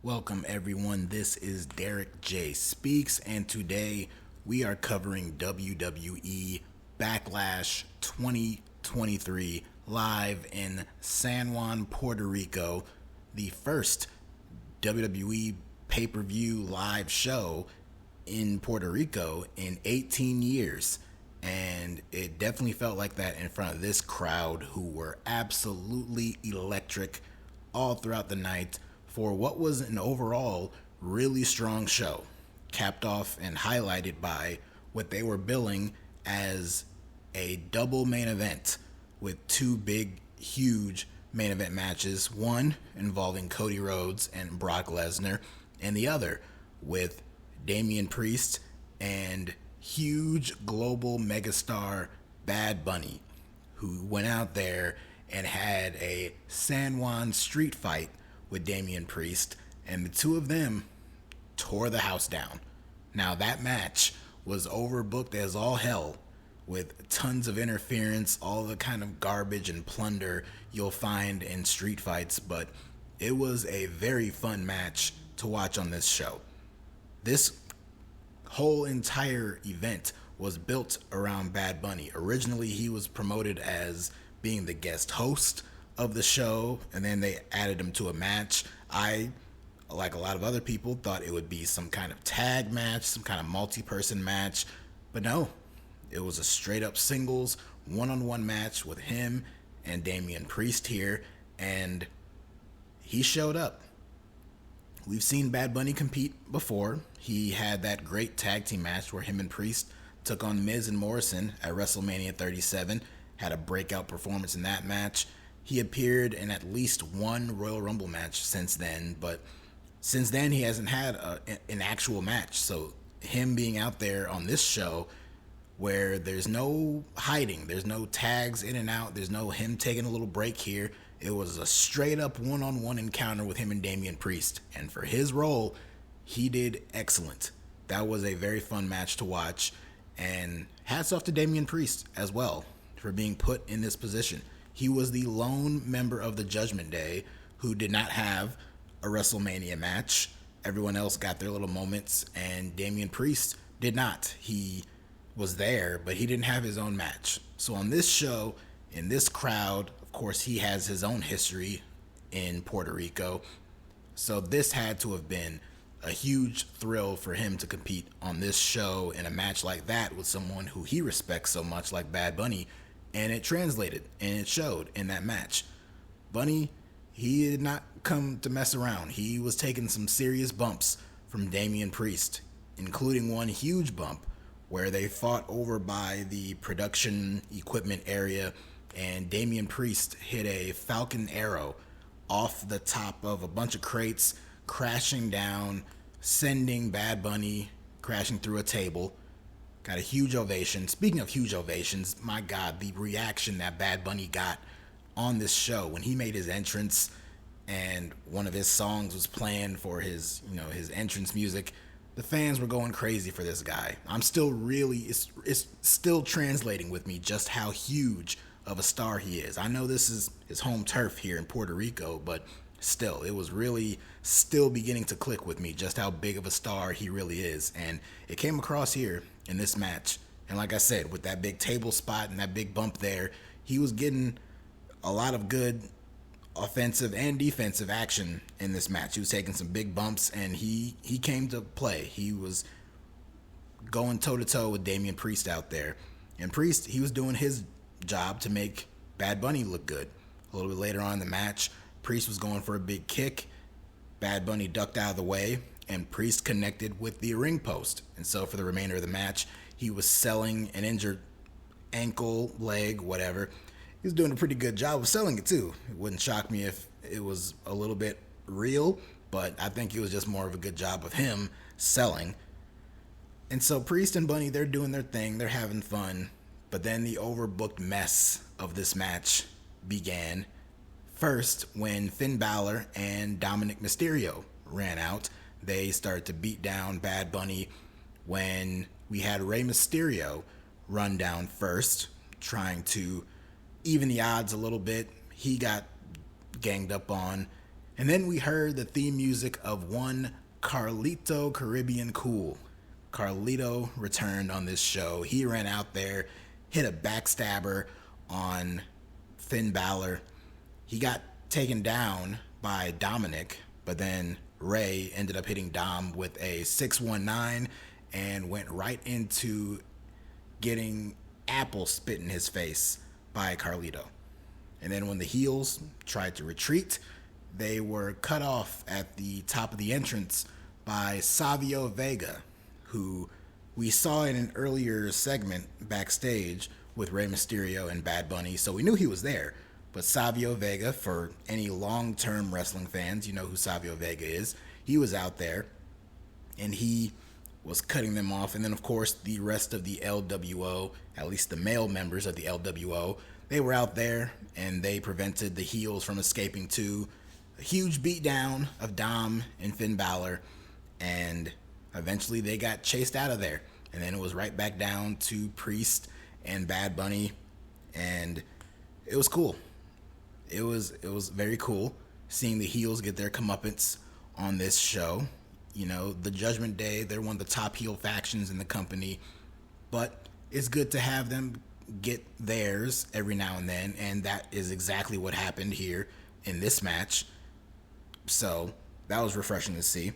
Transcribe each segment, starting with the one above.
Welcome everyone, this is DerekJ Speaks, and today we are covering WWE Backlash 2023 live in San Juan, Puerto Rico, the first WWE pay-per-view live show in Puerto Rico in 18 years. And it definitely felt like that in front of this crowd who were absolutely electric all throughout the night for what was an overall really strong show, capped off and highlighted by what they were billing as a double main event with two big, huge main event matches, one involving Cody Rhodes and Brock Lesnar, and the other with Damian Priest and huge global megastar Bad Bunny, who went out there and had a San Juan Street Fight with Damian Priest, and the two of them tore the house down. Now that match was overbooked as all hell, with tons of interference, all the kind of garbage and plunder you'll find in street fights, but it was a very fun match to watch on this show. This whole entire event was built around Bad Bunny. Originally, he was promoted as being the guest host of the show, and then they added him to a match. I, like a lot of other people, thought it would be some kind of tag match, some kind of multi-person match, but no, it was a straight up singles one-on-one match with him and Damian Priest here, and he showed up. We've seen Bad Bunny compete before. He had that great tag team match where him and Priest took on Miz and Morrison at WrestleMania 37, had a breakout performance in that match. He appeared in at least one Royal Rumble match since then, but since then he hasn't had an actual match. So him being out there on this show where there's no hiding, there's no tags in and out, there's no him taking a little break here. It was a straight up one-on-one encounter with him and Damian Priest. And for his role, he did excellent. That was a very fun match to watch. And hats off to Damian Priest as well for being put in this position. He was the lone member of the Judgment Day who did not have a WrestleMania match. Everyone else got their little moments, and Damian Priest did not. He was there, but he didn't have his own match. So on this show, in this crowd, of course, he has his own history in Puerto Rico. So this had to have been a huge thrill for him to compete on this show in a match like that with someone who he respects so much like Bad Bunny. And it translated and it showed in that match. Bunny, he did not come to mess around. He was taking some serious bumps from Damian Priest, including one huge bump where they fought over by the production equipment area, and Damian Priest hit a Falcon Arrow off the top of a bunch of crates, crashing down, sending Bad Bunny crashing through a table. Got a huge ovation. Speaking of huge ovations, my God, the reaction that Bad Bunny got on this show when he made his entrance and one of his songs was playing for his entrance music. The fans were going crazy for this guy. I'm still really, it's still translating with me just how huge of a star he is. I know this is his home turf here in Puerto Rico, but still, it was really still beginning to click with me just how big of a star he really is. And it came across here in this match. And like I said, with that big table spot and that big bump there, he was getting a lot of good offensive and defensive action in this match. He was taking some big bumps, and he came to play. He was going toe-to-toe with Damian Priest out there. And Priest, he was doing his job to make Bad Bunny look good. A little bit later on in the match, Priest was going for a big kick. Bad Bunny ducked out of the way, and Priest connected with the ring post. And so for the remainder of the match, he was selling an injured ankle, leg, whatever. He was doing a pretty good job of selling it too. It wouldn't shock me if it was a little bit real, but I think it was just more of a good job of him selling. And so Priest and Bunny, they're doing their thing, they're having fun, but then the overbooked mess of this match began. First, when Finn Balor and Dominic Mysterio ran out, they started to beat down Bad Bunny. When we had Rey Mysterio run down first, trying to even the odds a little bit, he got ganged up on. And then we heard the theme music of one Carlito Caribbean Cool. Carlito returned on this show. He ran out there, hit a backstabber on Finn Balor. He got taken down by Dominic, but then Ray ended up hitting Dom with a 619 and went right into getting apple spit in his face by Carlito. And then when the heels tried to retreat, they were cut off at the top of the entrance by Savio Vega, who we saw in an earlier segment backstage with Rey Mysterio and Bad Bunny, so we knew he was there. But Savio Vega, for any long-term wrestling fans, you know who Savio Vega is. He was out there, and he was cutting them off. And then, of course, the rest of the LWO, at least the male members of the LWO, they were out there, and they prevented the heels from escaping to a huge beatdown of Dom and Finn Balor, and eventually they got chased out of there. And then it was right back down to Priest and Bad Bunny, and it was cool. It was very cool seeing the heels get their comeuppance on this show. You know, the Judgment Day, they're one of the top heel factions in the company, but it's good to have them get theirs every now and then, and that is exactly what happened here in this match. So that was refreshing to see.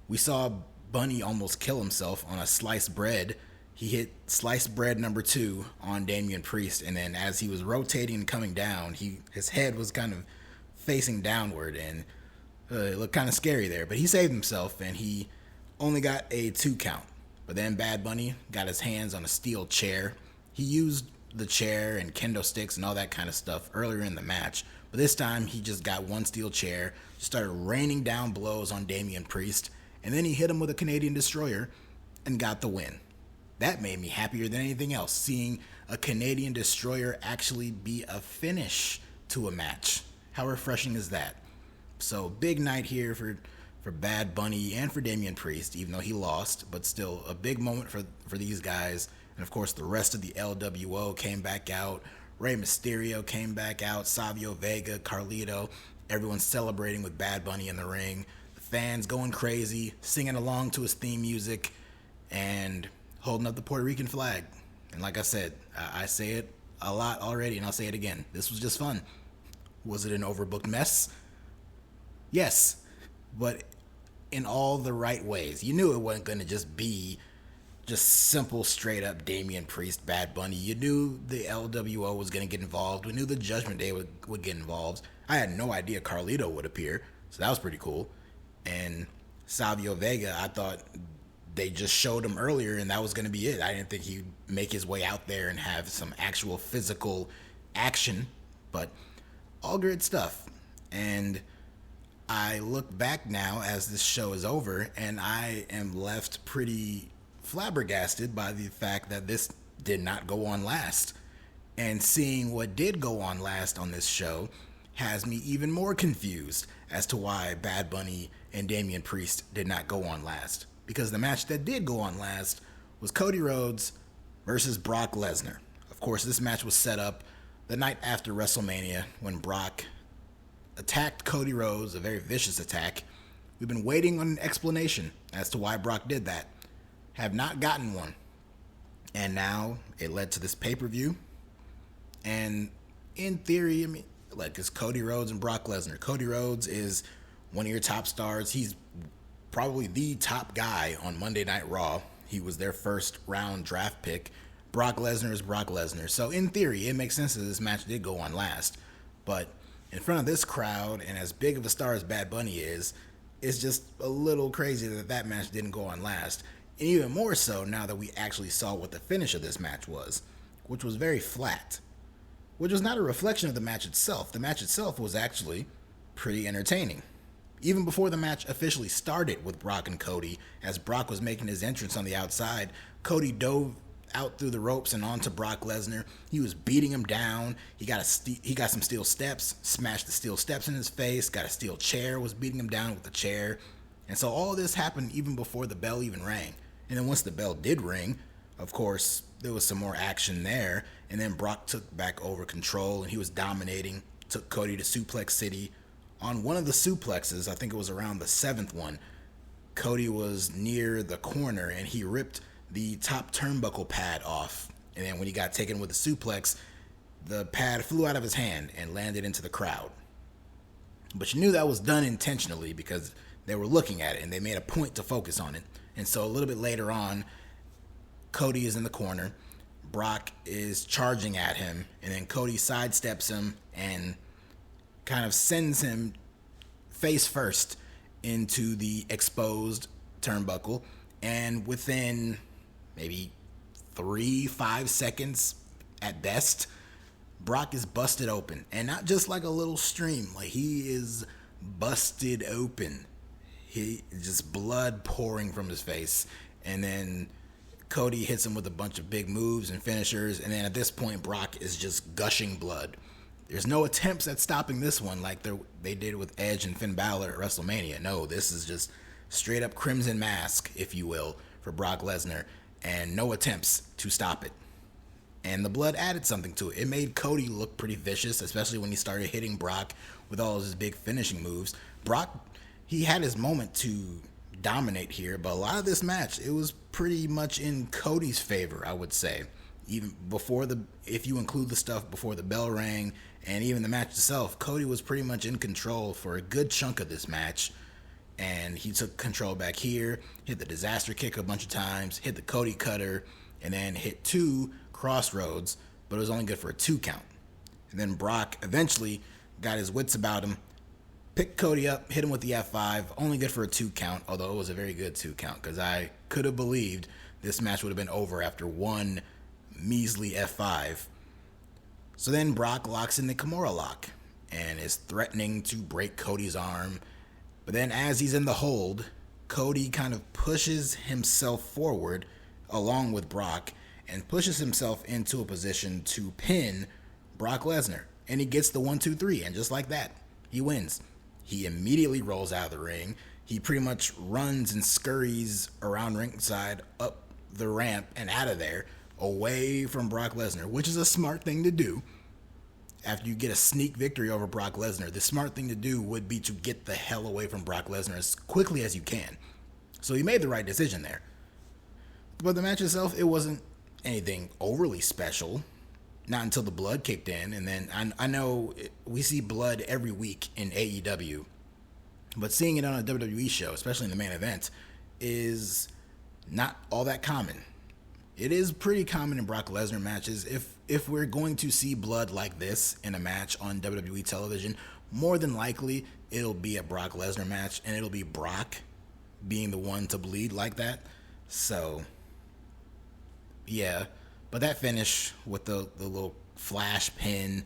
We saw Bunny almost kill himself on a sliced bread. He hit sliced bread number 2 on Damian Priest, and then as he was rotating and coming down, his head was kind of facing downward, and it looked kind of scary there. But he saved himself, and he only got a 2 count. But then Bad Bunny got his hands on a steel chair. He used the chair and kendo sticks and all that kind of stuff earlier in the match, but this time he just got one steel chair, started raining down blows on Damian Priest, and then he hit him with a Canadian Destroyer and got the win. That made me happier than anything else, seeing a Canadian Destroyer actually be a finish to a match. How refreshing is that? So big night here for Bad Bunny and for Damian Priest, even though he lost, but still a big moment for these guys. And of course the rest of the LWO came back out. Rey Mysterio came back out, Savio Vega, Carlito, everyone celebrating with Bad Bunny in the ring. The fans going crazy, singing along to his theme music, and holding up the Puerto Rican flag. And like I said, I say it a lot already, and I'll say it again. This was just fun. Was it an overbooked mess? Yes, but in all the right ways. You knew it wasn't going to just be just simple, straight up Damian Priest, Bad Bunny. You knew the LWO was going to get involved. We knew the Judgment Day would get involved. I had no idea Carlito would appear, so that was pretty cool. And Savio Vega, I thought they just showed him earlier, and that was going to be it. I didn't think he'd make his way out there and have some actual physical action, but all great stuff. And I look back now as this show is over, and I am left pretty flabbergasted by the fact that this did not go on last. And seeing what did go on last on this show has me even more confused as to why Bad Bunny and Damian Priest did not go on last. Because the match that did go on last was Cody Rhodes versus Brock Lesnar. Of course, this match was set up the night after WrestleMania when Brock attacked Cody Rhodes, a very vicious attack. We've been waiting on an explanation as to why Brock did that. Have not gotten one. And now it led to this pay-per-view. And in theory, I mean, like, it's Cody Rhodes and Brock Lesnar. Cody Rhodes is one of your top stars. He's probably the top guy on Monday Night Raw. He was their first round draft pick. Brock Lesnar is Brock Lesnar. So in theory, it makes sense that this match did go on last. But in front of this crowd, and as big of a star as Bad Bunny is, it's just a little crazy that that match didn't go on last. And even more so now that we actually saw what the finish of this match was, which was very flat. Which was not a reflection of the match itself. The match itself was actually pretty entertaining. Even before the match officially started with Brock and Cody, as Brock was making his entrance on the outside, Cody dove out through the ropes and onto Brock Lesnar. He was beating him down. He got some steel steps, smashed the steel steps in his face, got a steel chair, was beating him down with the chair. And so all this happened even before the bell even rang. And then once the bell did ring, of course, there was some more action there. And then Brock took back over control, and he was dominating, took Cody to Suplex City On one of the suplexes, I think it was around the seventh one, Cody was near the corner and he ripped the top turnbuckle pad off. And then when he got taken with the suplex, the pad flew out of his hand and landed into the crowd. But you knew that was done intentionally because they were looking at it and they made a point to focus on it. And so a little bit later on, Cody is in the corner. Brock is charging at him, and then Cody sidesteps him and kind of sends him face first into the exposed turnbuckle. And within maybe 3-5 seconds at best, Brock is busted open. And not just like a little stream, like he is busted open. He just blood pouring from his face. And then Cody hits him with a bunch of big moves and finishers, and then at this point, Brock is just gushing blood. There's no attempts at stopping this one like they did with Edge and Finn Balor at WrestleMania. No, this is just straight up Crimson Mask, if you will, for Brock Lesnar, and no attempts to stop it. And the blood added something to it. It made Cody look pretty vicious, especially when he started hitting Brock with all of his big finishing moves. Brock, he had his moment to dominate here, but a lot of this match, it was pretty much in Cody's favor, I would say. Even before if you include the stuff before the bell rang and even the match itself, Cody was pretty much in control for a good chunk of this match. And he took control back here, hit the disaster kick a bunch of times, hit the Cody cutter, and then hit 2 crossroads, but it was only good for a 2 count. And then Brock eventually got his wits about him, picked Cody up, hit him with the F5, only good for a 2 count, although it was a very good 2 count, because I could have believed this match would have been over after one measly F5. So then Brock locks in the Kimura lock and is threatening to break Cody's arm. But then as he's in the hold, Cody kind of pushes himself forward along with Brock and pushes himself into a position to pin Brock Lesnar. And he gets the 1-2-3, and just like that, he wins. He immediately rolls out of the ring. He pretty much runs and scurries around ringside, up the ramp and out of there, away from Brock Lesnar, which is a smart thing to do. After you get a sneak victory over Brock Lesnar, the smart thing to do would be to get the hell away from Brock Lesnar as quickly as you can. So he made the right decision there. But the match itself, it wasn't anything overly special. Not until the blood kicked in, and then I know we see blood every week in AEW, but seeing it on a WWE show, especially in the main event, is not all that common. It is pretty common in Brock Lesnar matches. If we're going to see blood like this in a match on WWE television, more than likely it'll be a Brock Lesnar match, and it'll be Brock being the one to bleed like that. So, yeah. But that finish with the little flash pin,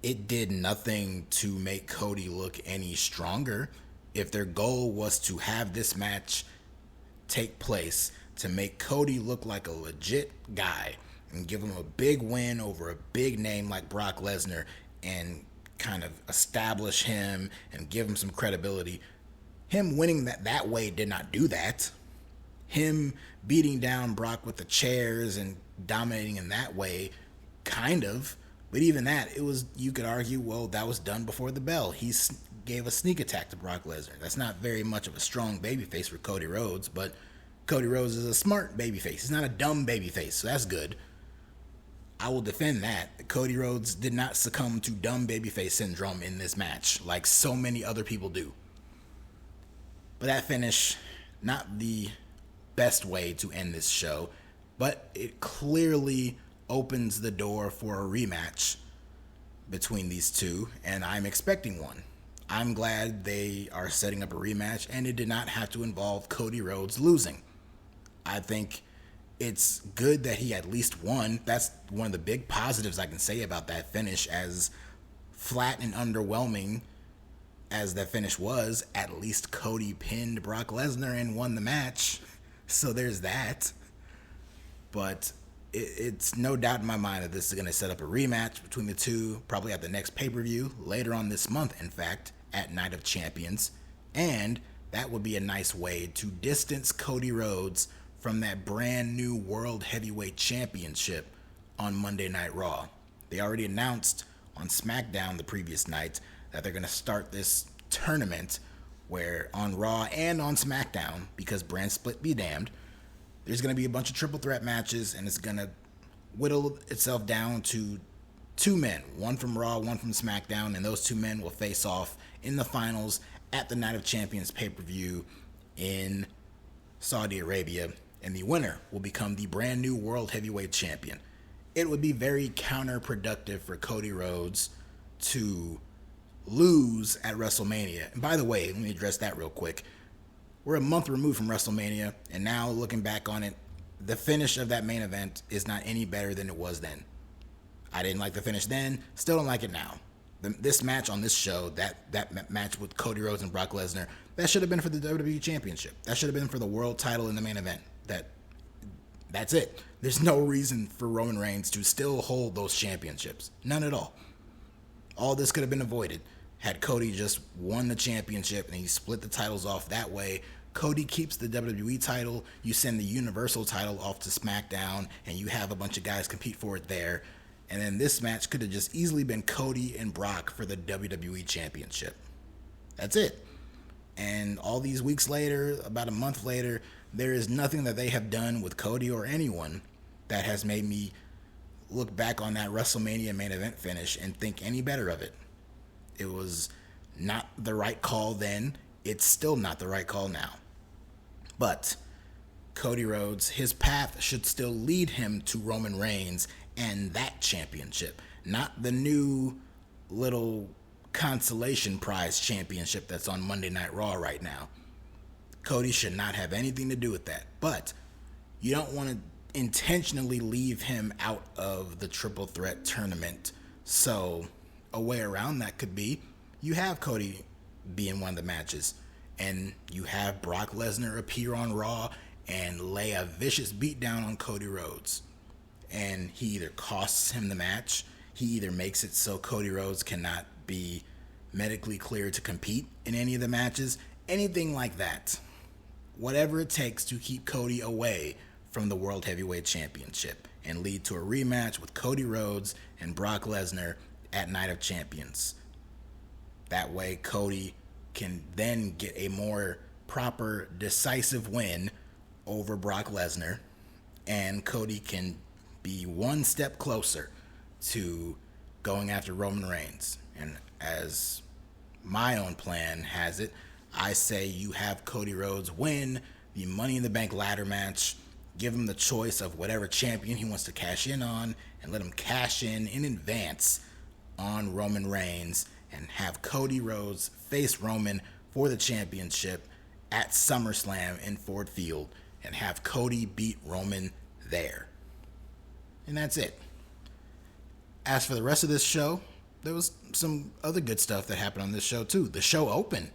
it did nothing to make Cody look any stronger. If their goal was to have this match take place to make Cody look like a legit guy and give him a big win over a big name like Brock Lesnar and kind of establish him and give him some credibility, him winning that way did not do that. Him beating down Brock with the chairs and dominating in that way, kind of. But even that, it was, you could argue, well, that was done before the bell. He gave a sneak attack to Brock Lesnar. That's not very much of a strong babyface for Cody Rhodes, but Cody Rhodes is a smart babyface. He's not a dumb babyface, so that's good. I will defend that. Cody Rhodes did not succumb to dumb babyface syndrome in this match, like so many other people do. But that finish, not the best way to end this show, but it clearly opens the door for a rematch between these two, and I'm expecting one. I'm glad they are setting up a rematch, and it did not have to involve Cody Rhodes losing. I think it's good that he at least won. That's one of the big positives I can say about that finish. As flat and underwhelming as that finish was, at least Cody pinned Brock Lesnar and won the match. So there's that. But it's no doubt in my mind that this is going to set up a rematch between the two, probably at the next pay-per-view, later on this month, in fact, at Night of Champions. And that would be a nice way to distance Cody Rhodes from that brand new World Heavyweight Championship on Monday Night Raw. They already announced on SmackDown the previous night that they're going to start this tournament where on Raw and on SmackDown, because brand split be damned, there's going to be a bunch of triple threat matches, and it's going to whittle itself down to two men, one from Raw, one from SmackDown, and those two men will face off in the finals at the Night of Champions pay-per-view in Saudi Arabia, and the winner will become the brand new World Heavyweight Champion. It would be very counterproductive for Cody Rhodes to lose at WrestleMania. And by the way, let me address that real quick. We're a month removed from WrestleMania, and now looking back on it, the finish of that main event is not any better than it was then. I didn't like the finish then, still don't like it now. This match on this show, that match with Cody Rhodes and Brock Lesnar, that should have been for the WWE Championship. That should have been for the world title in the main event. That's it. There's no reason for Roman Reigns to still hold those championships. None at all. All this could have been avoided had Cody just won the championship and he split the titles off that way. Cody keeps the WWE title, you send the Universal title off to SmackDown, and you have a bunch of guys compete for it there. And then this match could have just easily been Cody and Brock for the WWE Championship. That's it. And all these weeks later, about a month later, there is nothing that they have done with Cody or anyone that has made me look back on that WrestleMania main event finish and think any better of it. It was not the right call then. It's still not the right call now. But Cody Rhodes, his path should still lead him to Roman Reigns and that championship, not the new little consolation prize championship that's on Monday Night Raw right now. Cody should not have anything to do with that. But you don't want to intentionally leave him out of the triple threat tournament. So a way around that could be you have Cody be in one of the matches, and you have Brock Lesnar appear on Raw and lay a vicious beatdown on Cody Rhodes. And he either costs him the match, he either makes it so Cody Rhodes cannot be medically cleared to compete in any of the matches, anything like that. Whatever it takes to keep Cody away from the World Heavyweight Championship and lead to a rematch with Cody Rhodes and Brock Lesnar at Night of Champions. That way, Cody can then get a more proper, decisive win over Brock Lesnar, and Cody can be one step closer to going after Roman Reigns. And as my own plan has it, I say you have Cody Rhodes win the Money in the Bank ladder match, give him the choice of whatever champion he wants to cash in on, and let him cash in advance on Roman Reigns, and have Cody Rhodes face Roman for the championship at SummerSlam in Ford Field, and have Cody beat Roman there. And that's it. As for the rest of this show, there was some other good stuff that happened on this show too. The show opened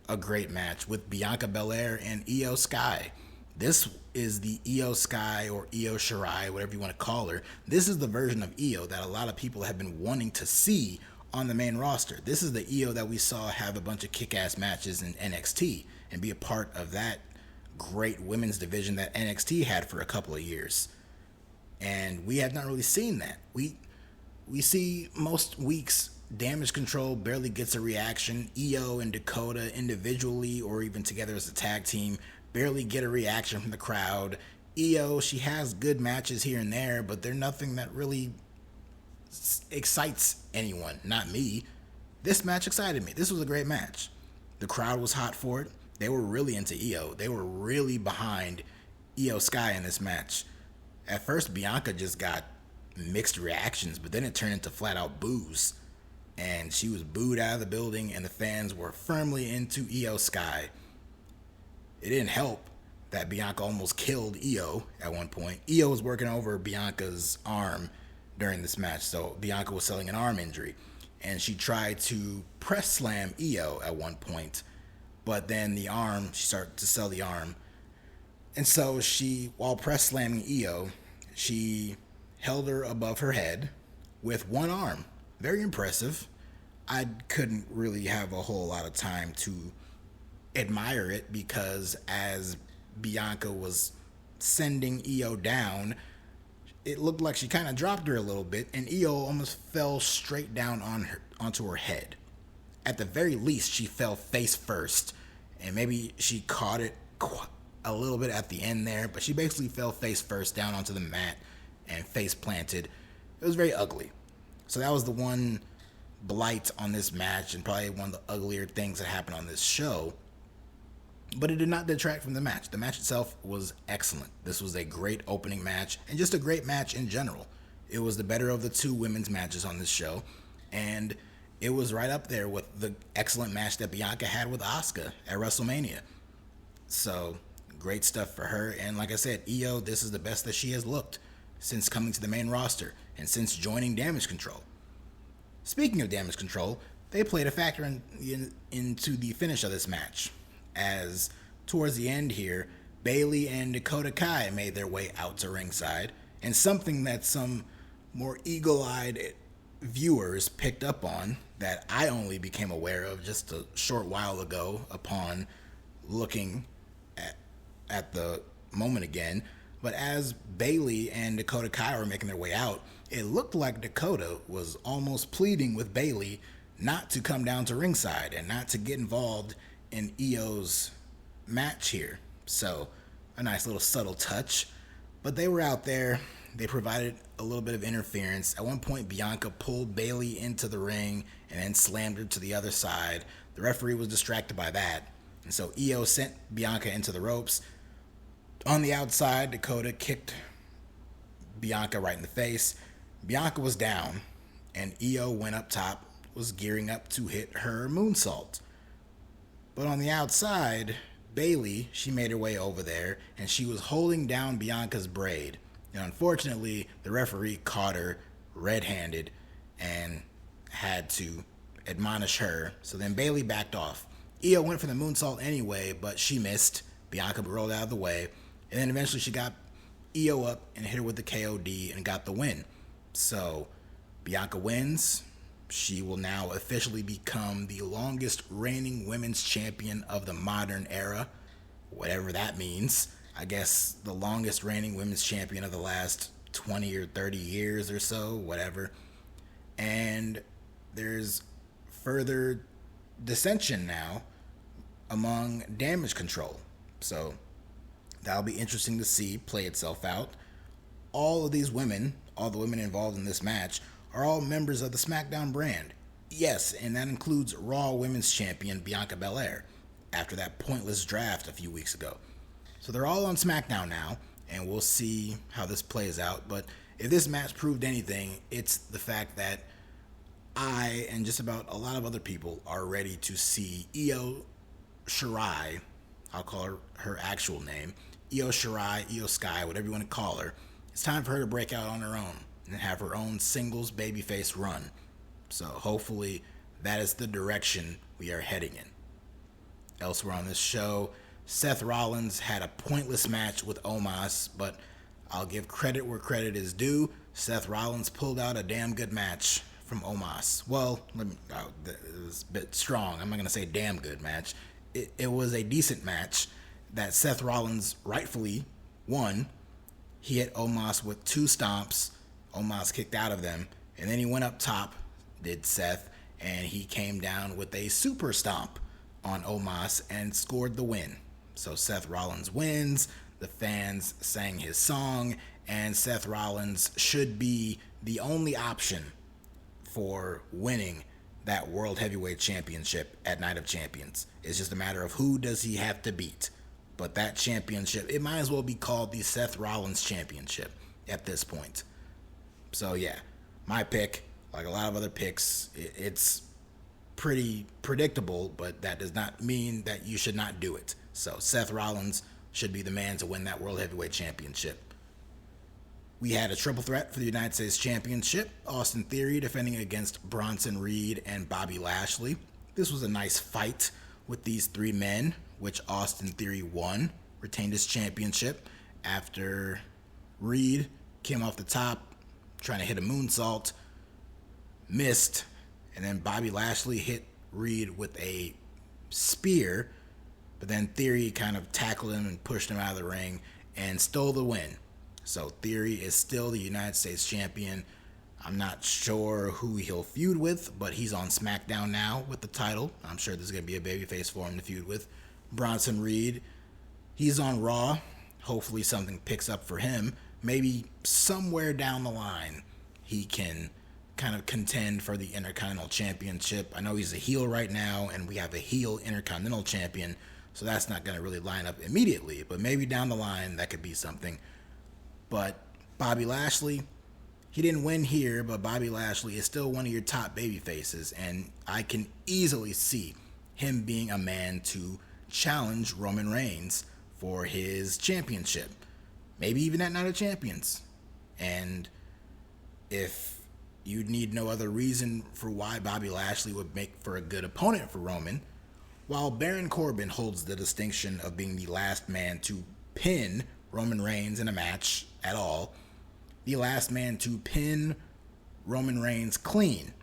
a great match with Bianca Belair and Iyo Sky. This is the Iyo Sky, or Iyo Shirai, whatever you want to call her. This is the version of Iyo that a lot of people have been wanting to see on the main roster. This is the Iyo that we saw have a bunch of kick-ass matches in NXT and be a part of that great women's division that NXT had for a couple of years. And we have not really seen that. We see most weeks Damage Control barely gets a reaction. Iyo and Dakota individually or even together as a tag team barely get a reaction from the crowd. Iyo, she has good matches here and there, but they're nothing that really excites anyone, not me. This match excited me. This was a great match. The crowd was hot for it. They were really into Iyo. They were really behind Iyo Sky in this match. At first, Bianca just got mixed reactions, but then it turned into flat out boos. And she was booed out of the building, and the fans were firmly into Iyo Sky. It didn't help that Bianca almost killed Iyo at one point. Iyo was working over Bianca's arm during this match, so Bianca was selling an arm injury. And she tried to press slam Iyo at one point, but then the arm, she started to sell the arm. And so she, while press slamming Iyo, she held her above her head with one arm. Very impressive. I couldn't really have a whole lot of time to admire it because as Bianca was sending Iyo down, it looked like she kind of dropped her a little bit, and Iyo almost fell straight down onto her head. at the very least, she fell face first. And maybe she caught it a little bit at the end there, but she basically fell face first down onto the mat and face planted. It was very ugly. So that was the one blight on this match, and probably one of the uglier things that happened on this show. But it did not detract from the match. The match itself was excellent. This was a great opening match, and just a great match in general. It was the better of the two women's matches on this show, and it was right up there with the excellent match that Bianca had with Asuka at WrestleMania. So, great stuff for her. And like I said, Iyo, this is the best that she has looked since coming to the main roster and since joining Damage Control. Speaking of Damage Control, they played a factor into the finish of this match, as towards the end here, Bayley and Dakota Kai made their way out to ringside, and something that some more eagle-eyed viewers picked up on that I only became aware of just a short while ago upon looking at the moment again. But as Bayley and Dakota Kai were making their way out, it looked like Dakota was almost pleading with Bayley not to come down to ringside and not to get involved in Iyo's match here. So, a nice little subtle touch. But they were out there. They provided a little bit of interference. At one point, Bianca pulled Bayley into the ring and then slammed her to the other side. The referee was distracted by that, and so Iyo sent Bianca into the ropes. On the outside, Dakota kicked Bianca right in the face. Bianca was down, and Iyo went up top, was gearing up to hit her moonsault. But on the outside, Bayley, she made her way over there, and she was holding down Bianca's braid. And unfortunately, the referee caught her red-handed and had to admonish her. So then Bayley backed off. Iyo went for the moonsault anyway, but she missed. Bianca rolled out of the way. And then eventually she got Iyo up and hit her with the KOD and got the win. So Bianca wins. She will now officially become the longest reigning women's champion of the modern era, whatever that means. I guess the longest reigning women's champion of the last 20 or 30 years or so, whatever. And there's further dissension now among Damage Control. So that'll be interesting to see play itself out. All of these women, all the women involved in this match, are all members of the SmackDown brand. Yes, and that includes Raw Women's Champion Bianca Belair, after that pointless draft a few weeks ago. So they're all on SmackDown now, and we'll see how this plays out. But if this match proved anything, it's the fact that I, and just about a lot of other people, are ready to see Iyo Shirai, I'll call her actual name, Iyo Shirai, Iyo Sky, whatever you want to call her. It's time for her to break out on her own and have her own singles babyface run. So hopefully that is the direction we are heading in. Elsewhere on this show, Seth Rollins had a pointless match with Omos, but I'll give credit where credit is due. Seth Rollins pulled out a damn good match from Omos. Well, it was a bit strong. I'm not going to say damn good match. It was a decent match that Seth Rollins rightfully won. He hit Omos with 2 stomps. Omos kicked out of them, and then he went up top, did Seth, and he came down with a super stomp on Omos and scored the win. So Seth Rollins wins, the fans sang his song, and Seth Rollins should be the only option for winning that World Heavyweight Championship at Night of Champions. It's just a matter of who does he have to beat. But that championship, it might as well be called the Seth Rollins Championship at this point. So yeah, my pick, like a lot of other picks, it's pretty predictable, but that does not mean that you should not do it. So Seth Rollins should be the man to win that World Heavyweight Championship. We had a triple threat for the United States Championship. Austin Theory defending against Bronson Reed and Bobby Lashley. This was a nice fight with these 3 men, which Austin Theory won, retained his championship after Reed came off the top trying to hit a moonsault, missed, and then Bobby Lashley hit Reed with a spear, but then Theory kind of tackled him and pushed him out of the ring and stole the win. So Theory is still the United States champion. I'm not sure who he'll feud with, but he's on SmackDown now with the title. I'm sure there's going to be a babyface for him to feud with. Bronson Reed, he's on Raw. Hopefully something picks up for him. Maybe somewhere down the line he can kind of contend for the Intercontinental Championship. I know he's a heel right now, and we have a heel Intercontinental Champion, so that's not going to really line up immediately. But maybe down the line that could be something. But Bobby Lashley, he didn't win here, but Bobby Lashley is still one of your top baby faces, and I can easily see him being a man to challenge Roman Reigns for his championship. Maybe even at Night of Champions. And if you need no other reason for why Bobby Lashley would make for a good opponent for Roman, while Baron Corbin holds the distinction of being the last man to pin Roman Reigns in a match at all, the last man to pin Roman Reigns clean,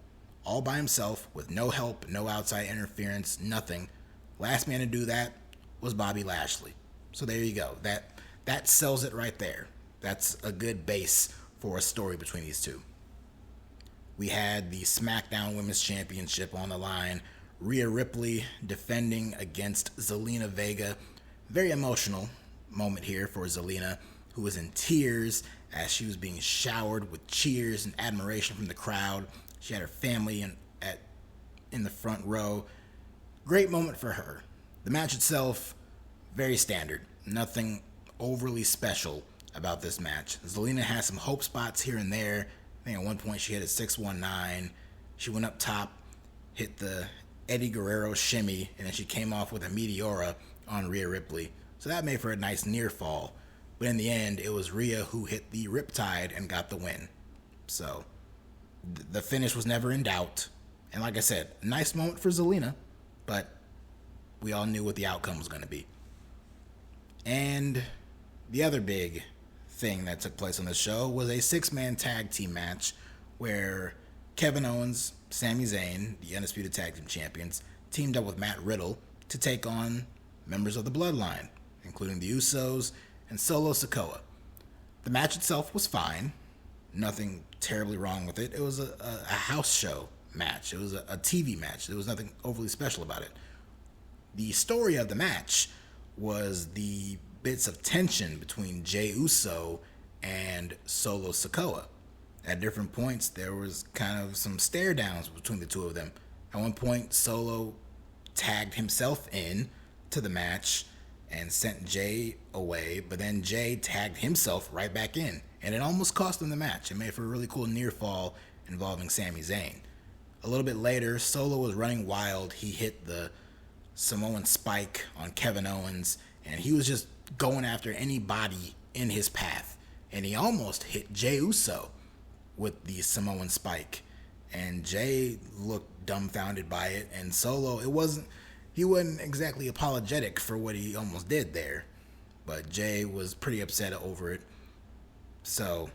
all by himself, with no help, no outside interference, nothing. Last man to do that was Bobby Lashley. So there you go. That sells it right there. That's a good base for a story between these two. We had the SmackDown Women's Championship on the line. Rhea Ripley defending against Zelina Vega. Very emotional moment here for Zelina, who was in tears as she was being showered with cheers and admiration from the crowd. She had her family in the front row. Great moment for her. The match itself, very standard. Nothing overly special about this match. Zelina has some hope spots here and there. I think at one point she hit a 619. She went up top, hit the Eddie Guerrero shimmy, and then she came off with a Meteora on Rhea Ripley. So that made for a nice near fall. But in the end, it was Rhea who hit the Riptide and got the win. So the finish was never in doubt. And like I said, nice moment for Zelina, but we all knew what the outcome was going to be. And the other big thing that took place on the show was a 6-man tag team match where Kevin Owens, Sami Zayn, the Undisputed Tag Team Champions, teamed up with Matt Riddle to take on members of the Bloodline, including the Usos and Solo Sikoa. The match itself was fine. Nothing terribly wrong with it. It was a house show match. It was a TV match. There was nothing overly special about it. The story of the match was the bits of tension between Jey Uso and Solo Sikoa. At different points, there was kind of some stare downs between the two of them. At one point, Solo tagged himself in to the match and sent Jey away, but then Jey tagged himself right back in, and it almost cost him the match. It made for a really cool near fall involving Sami Zayn. A little bit later, Solo was running wild. He hit the Samoan spike on Kevin Owens, and he was just going after anybody in his path, and he almost hit Jey Uso with the Samoan spike, and Jey looked dumbfounded by it, and Solo, he wasn't exactly apologetic for what he almost did there, but Jey was pretty upset over it. So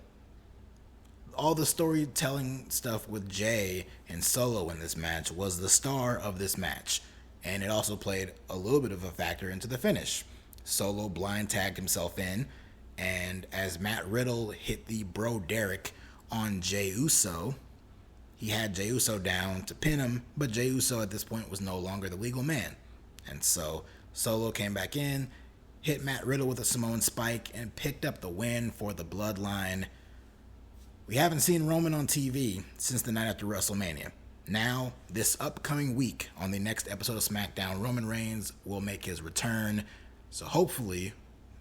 all the storytelling stuff with Jey and Solo in this match was the star of this match, and it also played a little bit of a factor into the finish. Solo blind tagged himself in, and as Matt Riddle hit the Bro Derek on Jey Uso, he had Jey Uso down to pin him, but Jey Uso at this point was no longer the legal man. And so Solo came back in, hit Matt Riddle with a Samoan spike, and picked up the win for the Bloodline. We haven't seen Roman on TV since the night after WrestleMania. Now, this upcoming week, on the next episode of SmackDown, Roman Reigns will make his return. So hopefully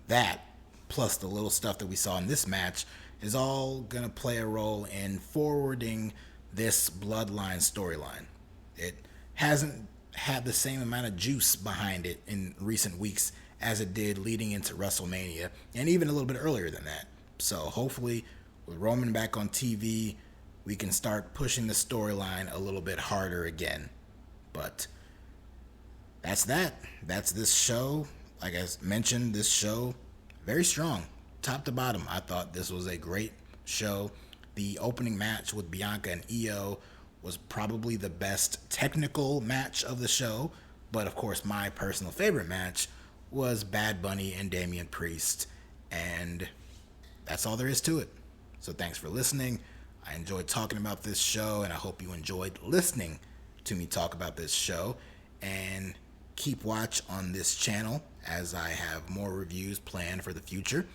that, plus the little stuff that we saw in this match, is all going to play a role in forwarding this Bloodline storyline. It hasn't had the same amount of juice behind it in recent weeks as it did leading into WrestleMania, and even a little bit earlier than that. So hopefully, with Roman back on TV, we can start pushing the storyline a little bit harder again. But that's that. That's this show. Like I mentioned, this show, very strong. Top to bottom, I thought this was a great show. The opening match with Bianca and Iyo was probably the best technical match of the show. But of course, my personal favorite match was Bad Bunny and Damian Priest. And that's all there is to it. So thanks for listening. I enjoyed talking about this show, and I hope you enjoyed listening to me talk about this show. And keep watch on this channel as I have more reviews planned for the future.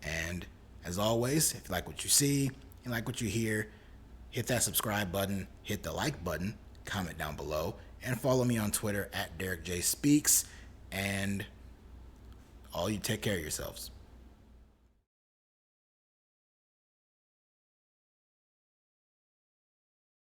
And as always, if you like what you see, you like what you hear, hit that subscribe button, hit the like button, comment down below, and follow me on Twitter at DerekJ Speaks. And all you take care of yourselves.